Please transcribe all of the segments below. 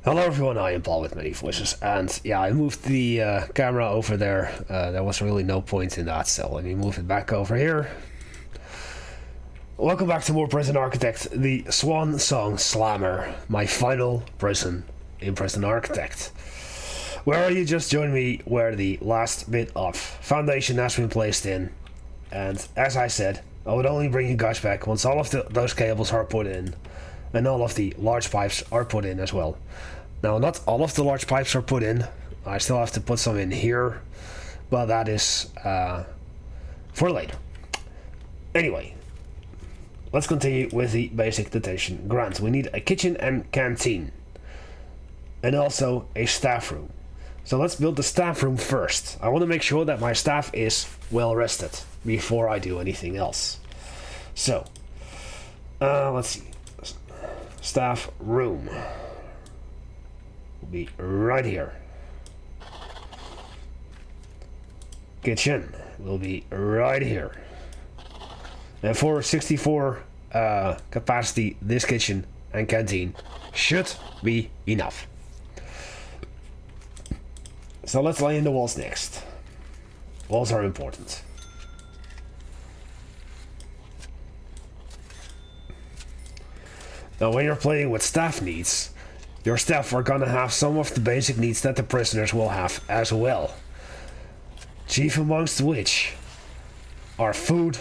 Hello everyone, I am Paul with many voices, and yeah, I moved the camera over there. There was really no point in that, so let me move it back over here. Welcome back to more Prison Architect, the Swansong Slammer, my final prison in Prison Architect. Where you just joined me where the last bit of foundation has been placed in, and as I said, I would only bring you guys back once all of those cables are put in, and all of the large pipes are put in as well. Now, not all of the large pipes are put in. I still have to put some in here, but that is for later. Anyway, let's continue with the basic detention grant. We need a kitchen and canteen, and also a staff room. So let's build the staff room first. I want to make sure that my staff is well rested before I do anything else. So, let's see. Staff room will be right here. Kitchen will be right here. And for 64 capacity, this kitchen and canteen should be enough. So let's lay in the walls next. Walls are important. Now, when you're playing with staff needs, your staff are gonna have some of the basic needs that the prisoners will have as well. Chief amongst which are food,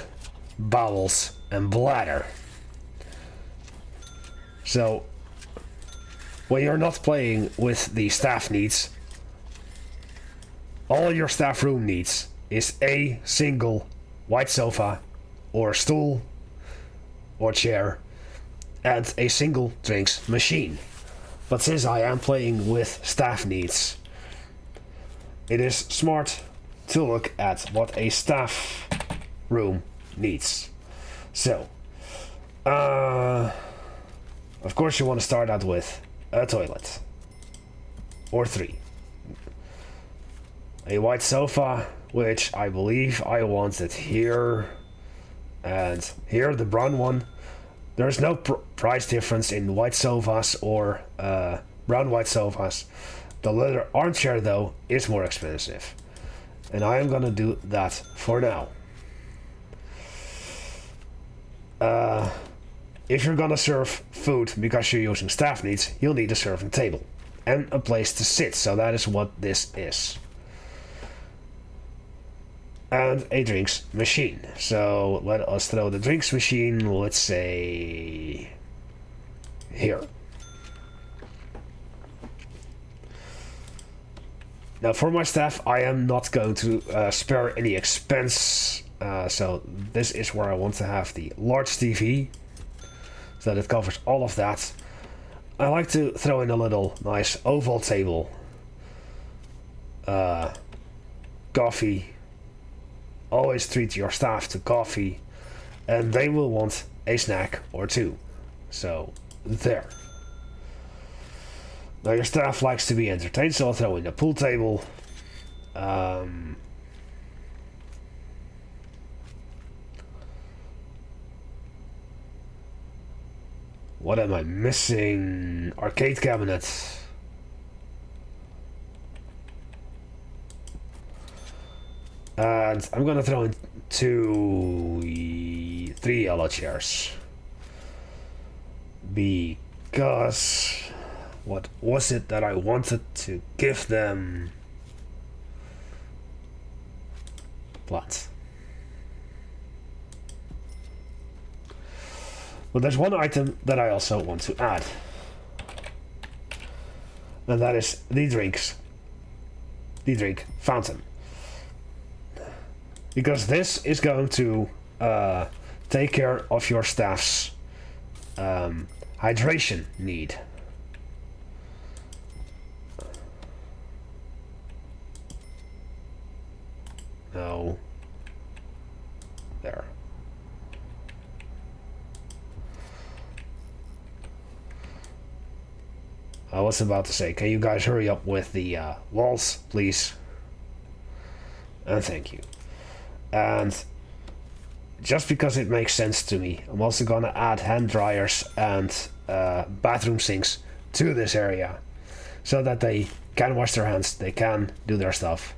bowels, and bladder. So, when you're not playing with the staff needs, all your staff room needs is a single white sofa, or stool, or chair, and a single drinks machine. But since I am playing with staff needs, it is smart to look at what a staff room needs. So, of course you want to start out with a toilet. Or 3. A white sofa, which I believe I wanted here. And here, the brown one. There's no price difference in white sofas or brown white sofas. The leather armchair, though, is more expensive. And I am gonna do that for now. If you're gonna serve food because you're using staff needs, you'll need a serving table and a place to sit. So that is what this is. And a drinks machine. So let us throw the drinks machine, let's say, here. Now for my staff, I am not going to spare any expense. So this is where I want to have the large TV, so that it covers all of that. I like to throw in a little nice oval table. Coffee. Always treat your staff to coffee, and they will want a snack or 2. So, there. Now your staff likes to be entertained, so I'll throw in a pool table. What am I missing? Arcade cabinet. And I'm gonna throw in 3 yellow chairs. Because what was it that I wanted to give them? Plants. But there's one item that I also want to add. And that is the drink fountain. Because this is going to take care of your staff's hydration need. No. There. I was about to say, can you guys hurry up with the walls, please? And thank you. And just because it makes sense to me, I'm also gonna add hand dryers and bathroom sinks to this area. so that they can wash their hands, they can do their stuff.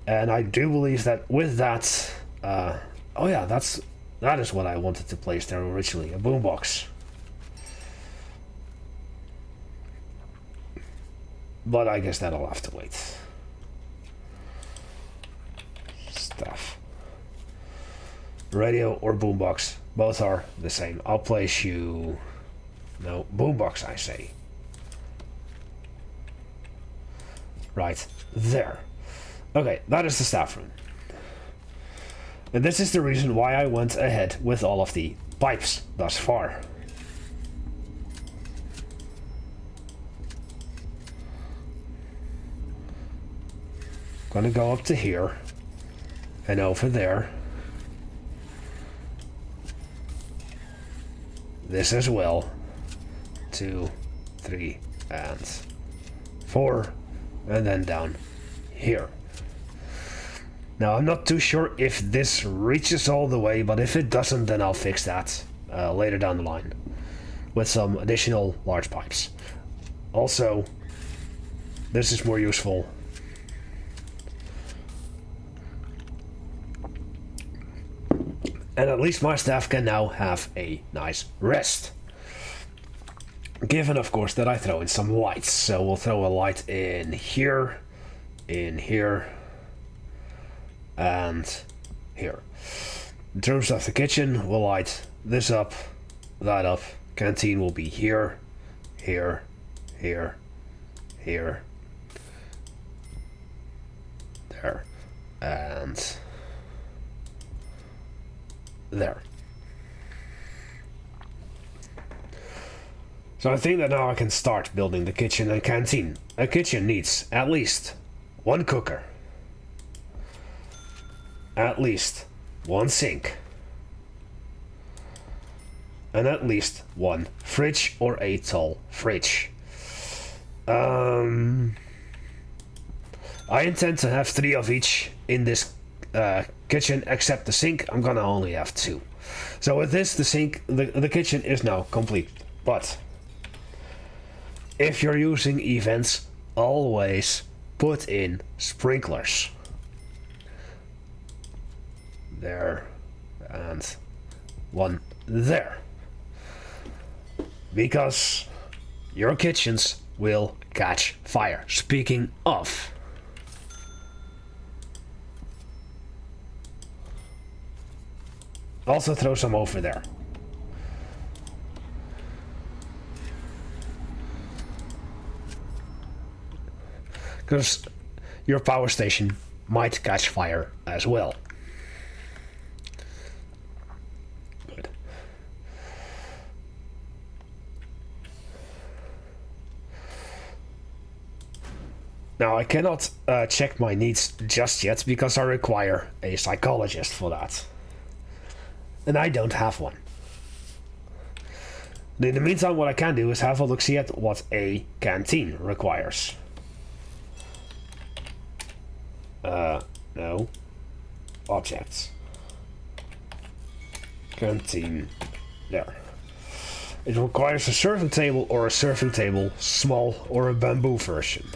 And I do believe that with that, oh yeah, that is what I wanted to place there originally, a boombox. But I guess that'll have to wait. Stuff. Radio or boombox, both are the same. I'll place you... No, boombox I say. Right, there. Okay, that is the staff room. And this is the reason why I went ahead with all of the pipes thus far. Gonna go up to here and over there. This as well. 2, 3, and 4, and then down here. Now I'm not too sure if this reaches all the way, but if it doesn't, then I'll fix that later down the line with some additional large pipes. Also, this is more useful. And at least my staff can now have a nice rest. Given, of course, that I throw in some lights. So we'll throw a light in here, and here. In terms of the kitchen, we'll light this up, that up. Canteen will be here, here, here, here, there, and there. So I think that now I can start building the kitchen and canteen. A kitchen needs at least one cooker, at least one sink, and at least one fridge or a tall fridge. I intend to have 3 of each in this kitchen, except the sink. I'm gonna only have 2. So with this, the kitchen is now complete. But if you're using events, always put in sprinklers. There, and one there. Because your kitchens will catch fire. Speaking of, also throw some over there. Because your power station might catch fire as well. Good. Now I cannot check my needs just yet because I require a psychologist for that. And I don't have one. In the meantime, what I can do is have a look-see at what a canteen requires. No. Objects. Canteen. There. It requires a serving table or a serving table, small or a bamboo version.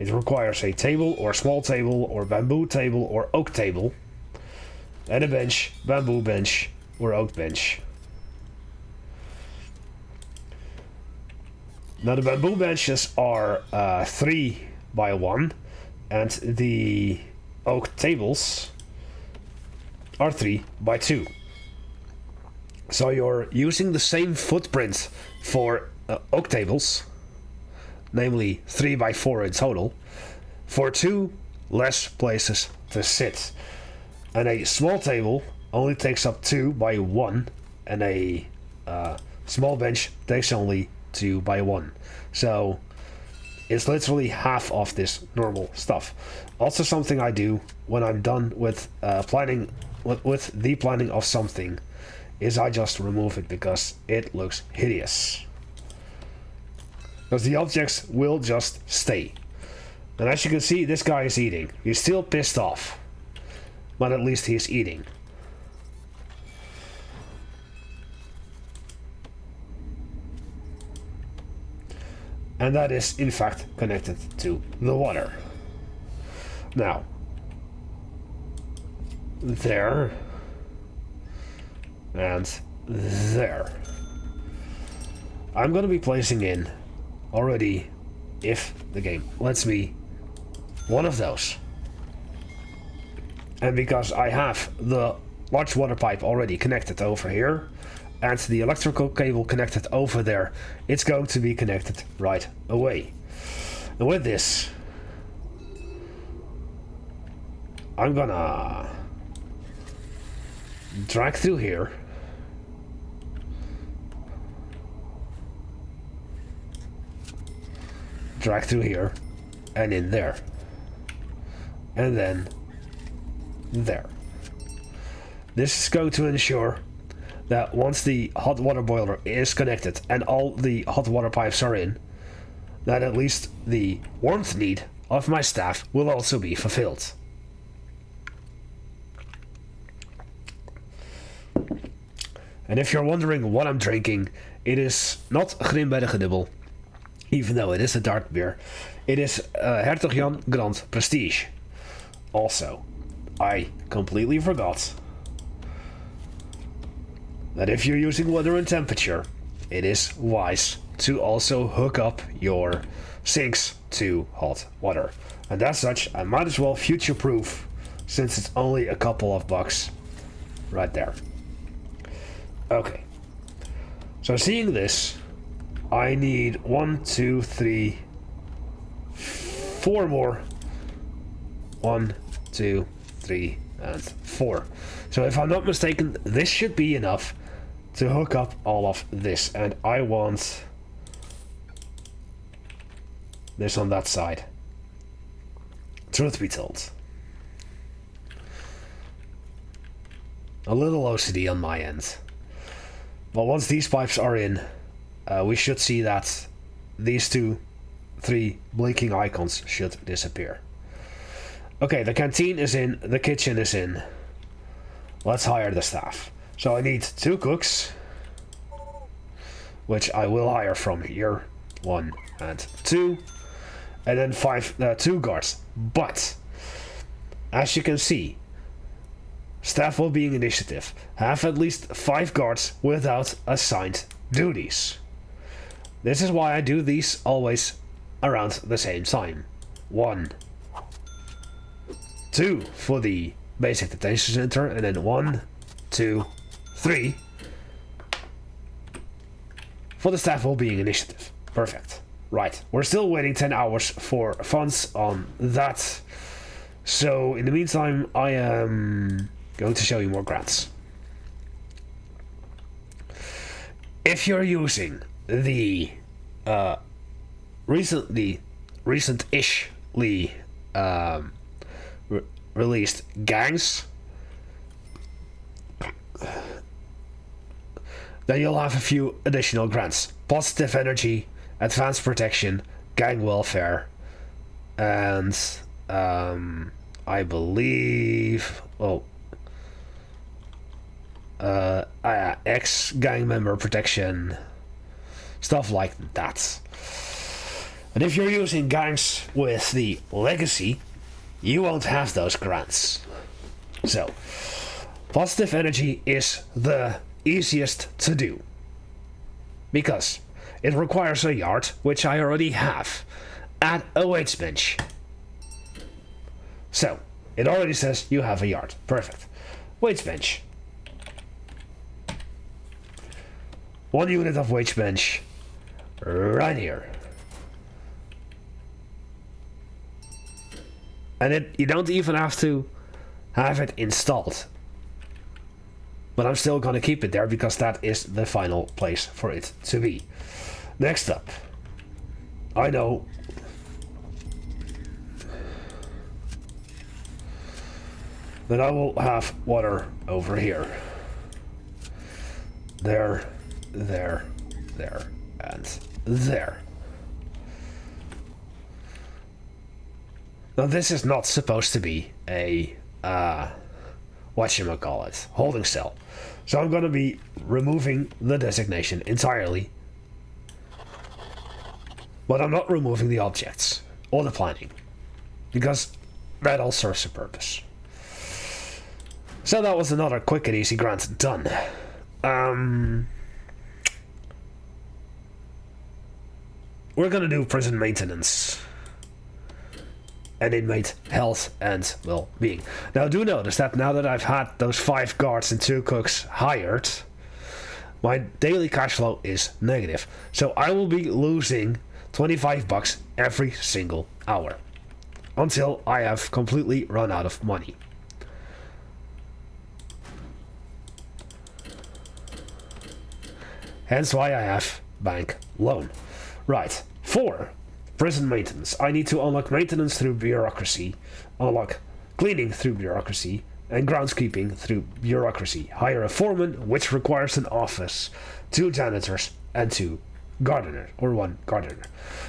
It requires a table or small table or bamboo table or oak table. And a bench, bamboo bench or oak bench. Now the bamboo benches are 3 by 1. And the oak tables are 3 by 2. So you're using the same footprint for oak tables, namely 3 by 4 in total, for 2 less places to sit. And a small table only takes up 2 by 1, and a small bench takes only 2 by 1. So it's literally half of this normal stuff. Also, something I do when I'm done with planning with the planning of something is I just remove it because it looks hideous. Because the objects will just stay. And as you can see, this guy is eating. He's still pissed off, but at least he's eating. and that is in fact connected to the water. Now, there, and there. I'm going to be placing in already, if the game lets me, one of those. And because I have the large water pipe already connected over here, and the electrical cable connected over there, it's going to be connected right away. And with this, I'm gonna drag through here. Drag through here, and in there. And then there. This is going to ensure that once the hot water boiler is connected and all the hot water pipes are in, that at least the warmth need of my staff will also be fulfilled. And if you're wondering what I'm drinking, it is not gradable, even though it is a dark beer. It is Hertog Jan Grand Prestige. Also, I completely forgot that if you're using weather and temperature, it is wise to also hook up your sinks to hot water. And as such, I might as well future-proof, since it's only a couple of bucks right there. Okay, so seeing this, I need 1, 2, 3, 4 more. 1, 2, 3, and 4. So if I'm not mistaken, this should be enough to hook up all of this. And I want this on that side. Truth be told, a little OCD on my end. But once these pipes are in, we should see that these 2, 3 blinking icons should disappear. Okay, the canteen is in, the kitchen is in. Let's hire the staff. So I need 2 cooks, which I will hire from here. 1 and 2. And then 2 guards. But, as you can see, staff well-being initiative have at least 5 guards without assigned duties. This is why I do these always around the same time. 1, 2 for the basic detention center, and then 1, 2, 3 for the staff well-being initiative. Perfect. Right, we're still waiting 10 hours for funds on that. So in the meantime, I am going to show you more grants. If you're using the recent-ishly released gangs, then you'll have a few additional grants. Positive energy, advanced protection, gang welfare, and I believe ex-gang member protection, stuff like that. And if you're using gangs with the legacy, you won't have those grants. So, positive energy is the easiest to do, because it requires a yard, which I already have, and a weights bench. So, it already says you have a yard. Perfect. Weights bench. 1 unit of weights bench right here. And you don't even have to have it installed. But I'm still gonna keep it there because that is the final place for it to be. Next up, I know that I will have water over here. There, there, there, and there. Now this is not supposed to be a, whatchamacallit, holding cell. So I'm gonna be removing the designation entirely. But I'm not removing the objects or the planning, because that all serves a purpose. So that was another quick and easy grant done. We're gonna do prison maintenance and inmate health and well-being. Now do notice that now that I've had those 5 guards and 2 cooks hired, my daily cash flow is negative. So I will be losing $25 every single hour until I have completely run out of money. Hence why I have bank loan. Right, 4. Prison maintenance. I need to unlock maintenance through bureaucracy, unlock cleaning through bureaucracy, and groundskeeping through bureaucracy. Hire a foreman, which requires an office, 2 janitors, and 2 gardeners, or 1 gardener.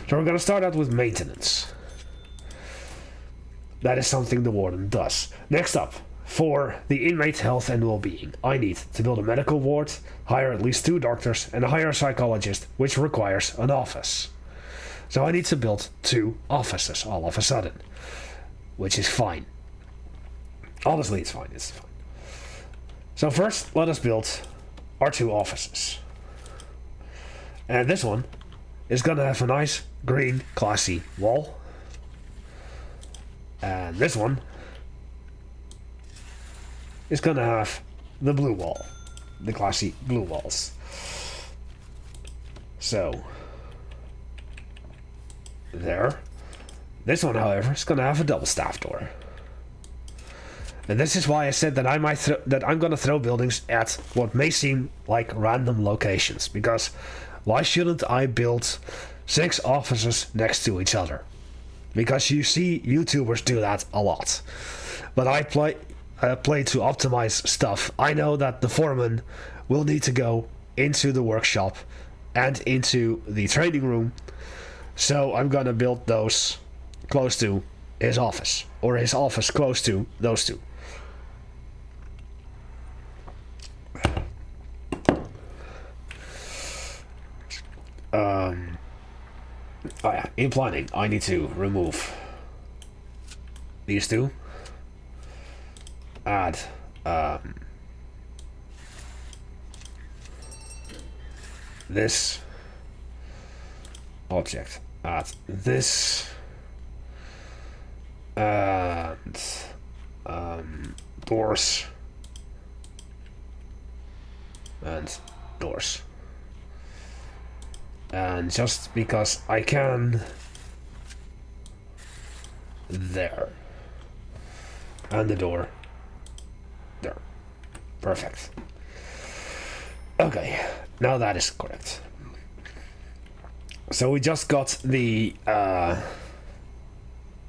So we're going to start out with maintenance. That is something the warden does. Next up, for the inmate health and well-being, I need to build a medical ward, hire at least 2 doctors, and hire a psychologist, which requires an office. So I need to build 2 offices all of a sudden, which is fine. Honestly, it's fine. So first, let us build our 2 offices. And this one is gonna have a nice green classy wall. And this one is gonna have the blue wall, the classy blue walls. So there. This one, however, is gonna have a double staff door. And this is why I said that I'm gonna throw buildings at what may seem like random locations, because why shouldn't I build 6 offices next to each other? Because you see YouTubers do that a lot. But I play to optimize stuff. I know that the foreman will need to go into the workshop and into the training room, so I'm gonna build those close to his office, or his office close to those 2. Oh yeah, in planning, I need to remove these 2. Add this object. Add this and doors and doors. And just because I can, there. And the door there. Perfect. Okay, now that is correct. So we just got the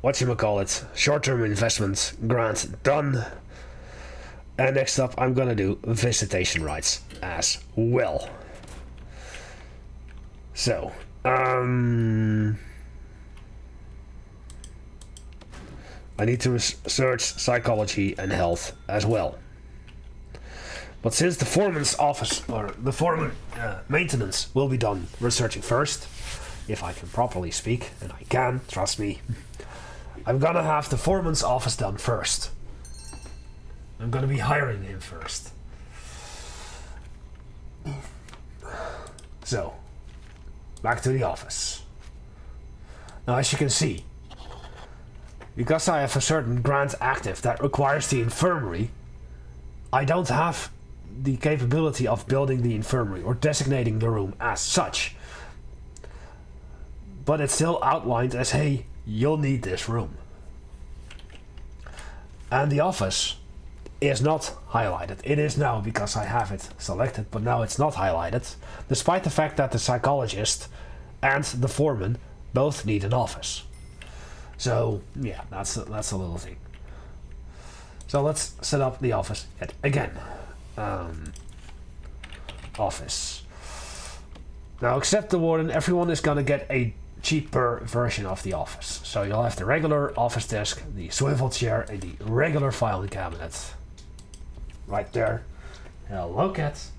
whatchamacallit, short-term investment grant done. And next up I'm gonna do visitation rights as well. So, I need to research psychology and health as well. But since the foreman's office, or the foreman maintenance, will be done researching first, if I can properly speak, and I can, trust me, I'm gonna have the foreman's office done first. I'm gonna be hiring him first. So, back to the office. Now, as you can see, because I have a certain grant active that requires the infirmary, I don't have the capability of building the infirmary or designating the room as such. But it's still outlined as, hey, you'll need this room. And the office is not highlighted. It is now because I have it selected, but now it's not highlighted, despite the fact that the psychologist and the foreman both need an office. So yeah, that's a little thing. So let's set up the office yet again. Office. Now, except the warden, everyone is gonna get a cheaper version of the office. So you'll have the regular office desk, the swivel chair, and the regular filing cabinet. Right there. Hello, cats.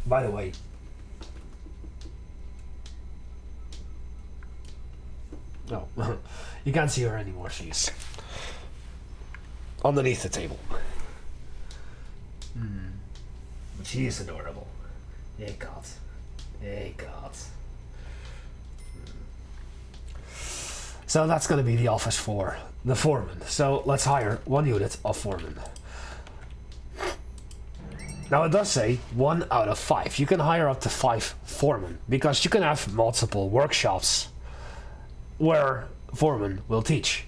By the way, no, you can't see her anymore. She's underneath the table. But she is adorable. Hey God. Hey God. So that's going to be the office for the foreman. So let's hire 1 unit of foreman. Now it does say 1 out of 5. You can hire up to 5 foremen because you can have multiple workshops where foremen will teach.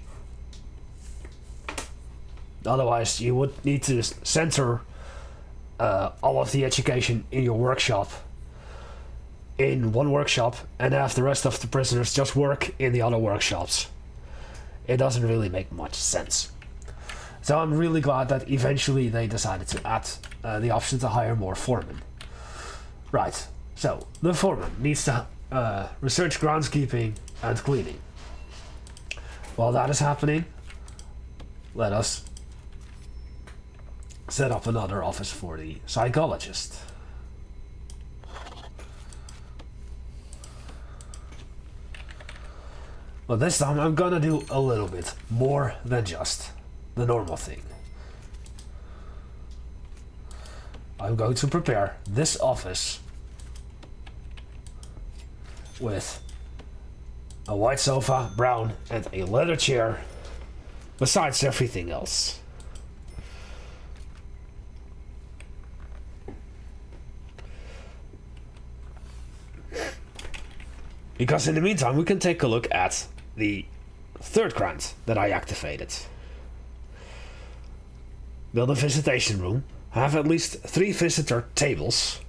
Otherwise you would need to center all of the education in your workshop in one workshop and have the rest of the prisoners just work in the other workshops. It doesn't really make much sense. So I'm really glad that eventually they decided to add the option to hire more foremen. Right, so the foreman needs to research groundskeeping and cleaning. While that is happening, let us set up another office for the psychologist. But this time I'm gonna do a little bit more than just the normal thing. I'm going to prepare this office with a white sofa, brown, and a leather chair, besides everything else. Because in the meantime we can take a look at the third grant that I activated. Build a visitation room, have at least 3 visitor tables,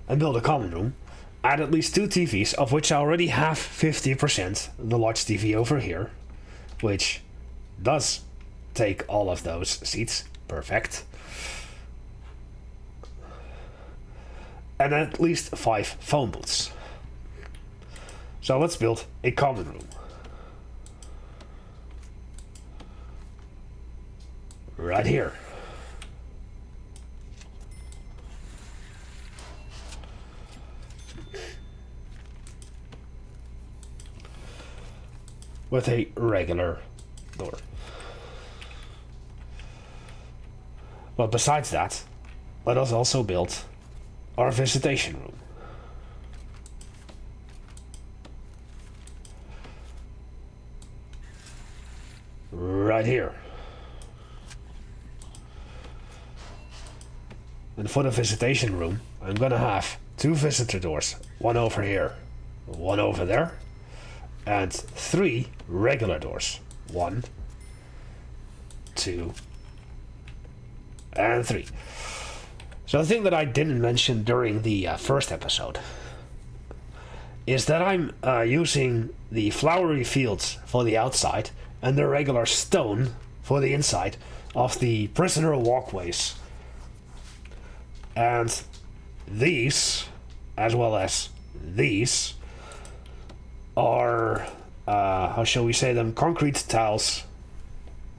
and build a common room. Add at least 2 TVs, of which I already have 50%, the large TV over here, which does take all of those seats. Perfect. And at least 5 phone booths. So let's build a common room. Right here. With a regular door. But besides that, let us also build our visitation room. Right here. And for the visitation room, I'm gonna have 2 visitor doors. 1 over here, 1 over there, and 3 regular doors. 1, 2, and 3. So the thing that I didn't mention during the first episode is that I'm using the flowery fields for the outside and the regular stone for the inside of the prisoner walkways. And these, as well as these, are, how shall we say them, concrete tiles,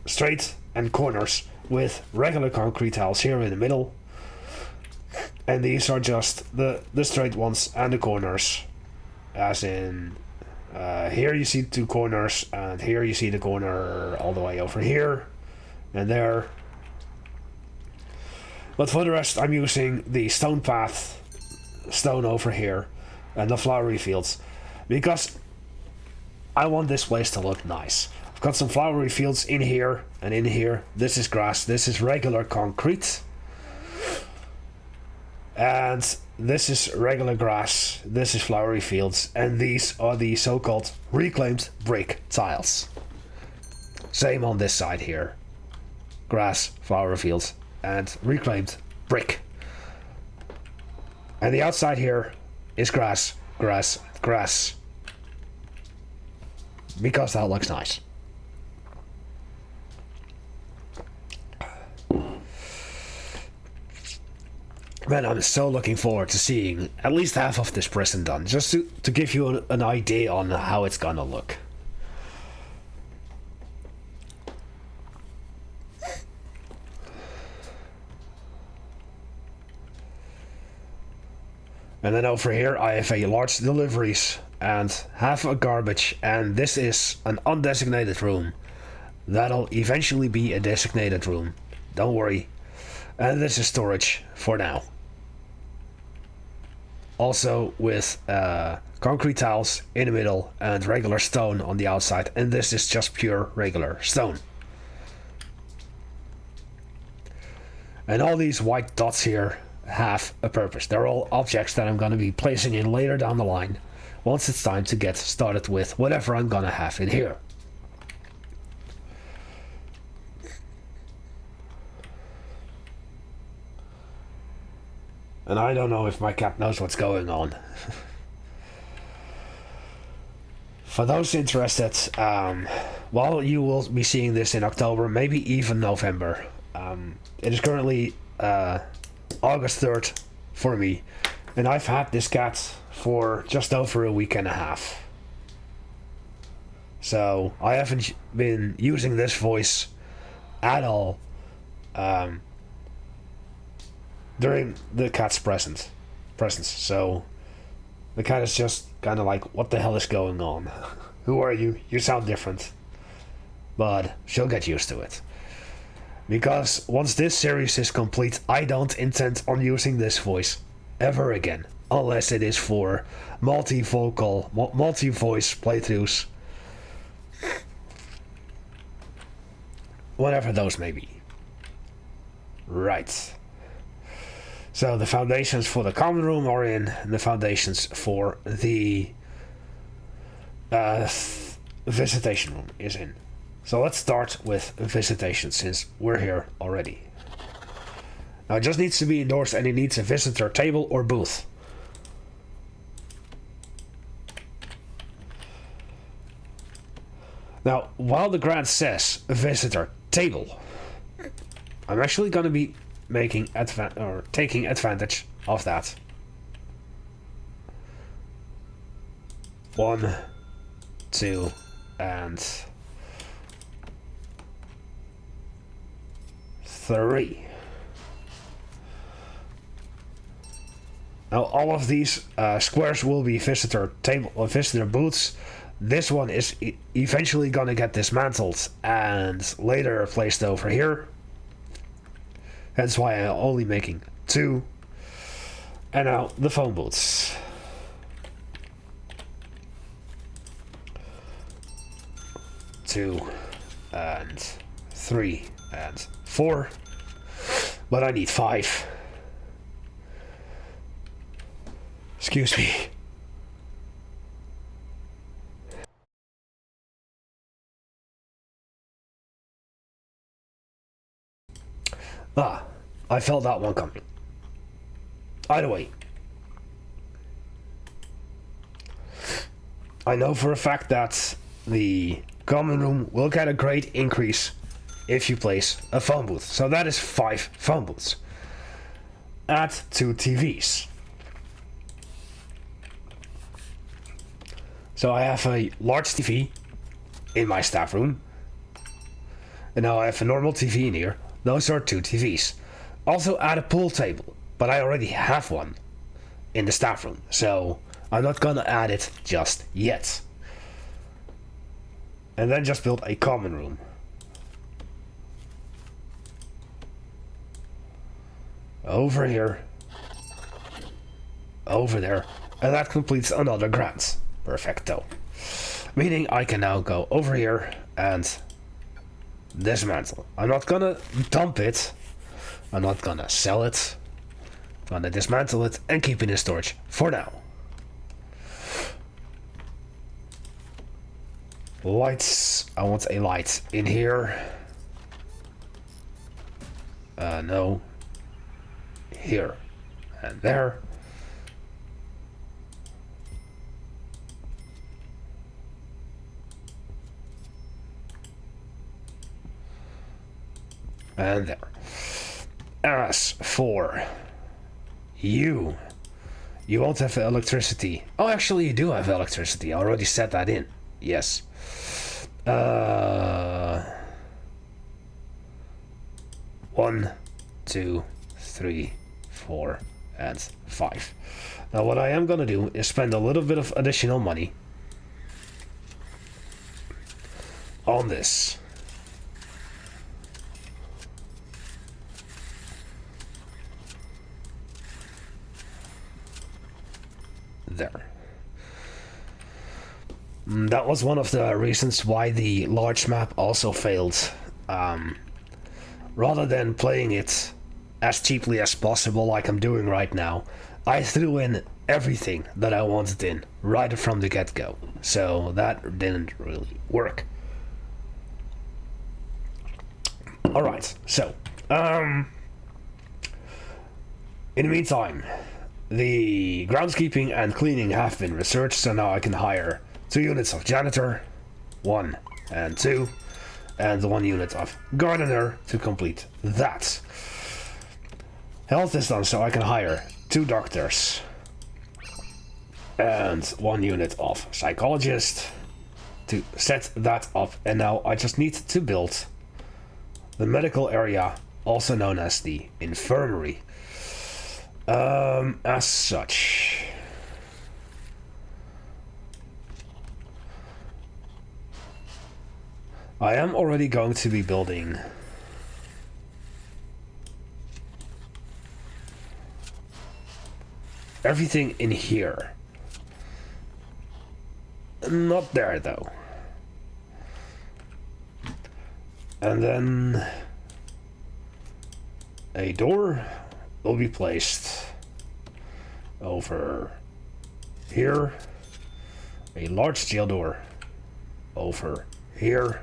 straight and corners, with regular concrete tiles here in the middle. And these are just the straight ones and the corners, as in here you see 2 corners, and here you see the corner all the way over here and there. But for the rest I'm using the stone path, stone over here, and the flowery fields, because I want this place to look nice. I've got some flowery fields in here and in here. This is grass, this is regular concrete, and this is regular grass, this is flowery fields, and these are the so-called reclaimed brick tiles. Same on this side here. Grass, flower fields, and reclaimed brick. And the outside here is grass, grass, grass. Because that looks nice. Man, I'm so looking forward to seeing at least half of this prison done, just to give you an idea on how it's gonna look. And then over here I have a large deliveries and half a garbage, and this is an undesignated room. That'll eventually be a designated room. Don't worry. And this is storage for now. Also with concrete tiles in the middle and regular stone on the outside, and this is just pure regular stone. And all these white dots here have a purpose. They're all objects that I'm going to be placing in later down the line once it's time to get started with whatever I'm going to have in here. And I don't know if my cat knows what's going on. For those interested, well, you will be seeing this in October, maybe even November. It is currently August 3rd for me, and I've had this cat for just over a week and a half. So I haven't been using this voice at all during the cat's presence. So the cat is just kind of like, what the hell is going on? Who are you? You sound different. But she'll get used to it. Because once this series is complete, I don't intend on using this voice ever again. Unless it is for multi-voice playthroughs. Whatever those may be. Right. So the foundations for the common room are in, and the foundations for the visitation room is in. So let's start with visitation, since we're here already. Now it just needs to be indoors, and it needs a visitor table or booth. Now, while the grant says visitor table, I'm actually going to be taking advantage of that. 1, 2, and 3. Now all of these squares will be visitor table or visitor booths. This one is eventually gonna get dismantled and later placed over here. That's why I'm only making 2. And now the phone booths. 2 and 3 and 4, but I need 5. Excuse me. I felt that one coming. Either way, I know for a fact that the common room will get a great increase if you place a phone booth. So that is 5 phone booths. Add 2 TVs. So I have a large TV in my staff room. And now I have a normal TV in here. Those are 2 TVs. Also add a pool table, but I already have one in the staff room, so I'm not gonna add it just yet. And then just build a common room. Over here. Over there. And that completes another grant. Perfecto. Meaning I can now go over here and dismantle. I'm not gonna dump it. I'm not gonna sell it. I'm gonna dismantle it and keep it in storage for now. Lights. I want a light in here. No. Here. And there. And there. As for you won't have electricity. Oh, actually you do have electricity. I already set that in. Yes. 1, 2, 3, 4, and 5. Now what I am gonna do is spend a little bit of additional money on this. There. That was one of the reasons why the large map also failed. Rather than playing it as cheaply as possible like I'm doing right now, I threw in everything that I wanted in right from the get-go. So that didn't really work. Alright, so in the meantime, the groundskeeping and cleaning have been researched, so now I can hire 2 units of janitor, 1 and 2, and 1 unit of gardener to complete that. Health is done, so I can hire 2 doctors and 1 unit of psychologist to set that up. And now I just need to build the medical area, also known as the infirmary. As such, I am already going to be building everything in here. Not there though. And then a door will be placed over here. A large jail door over here.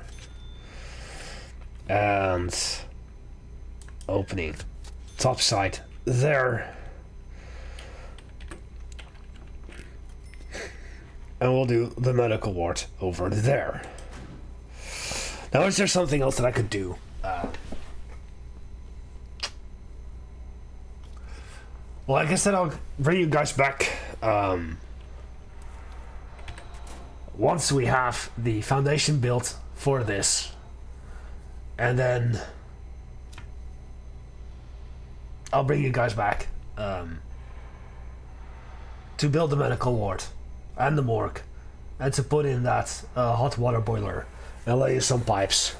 And opening top side there. And we'll do the medical ward over there. Now, is there something else that I could do? Well, like I said, I'll bring you guys back once we have the foundation built for this. And then I'll bring you guys back to build the medical ward and the morgue, and to put in that hot water boiler and lay some pipes.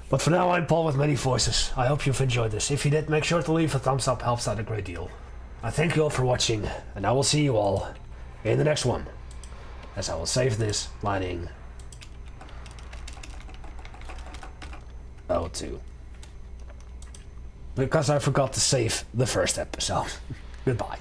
But for now, I'm Paul with many voices. I hope you've enjoyed this. If you did, make sure to leave a thumbs up, helps out a great deal. I thank you all for watching, and I will see you all in the next one, as I will save this lining 02. Because I forgot to save the first episode. Goodbye.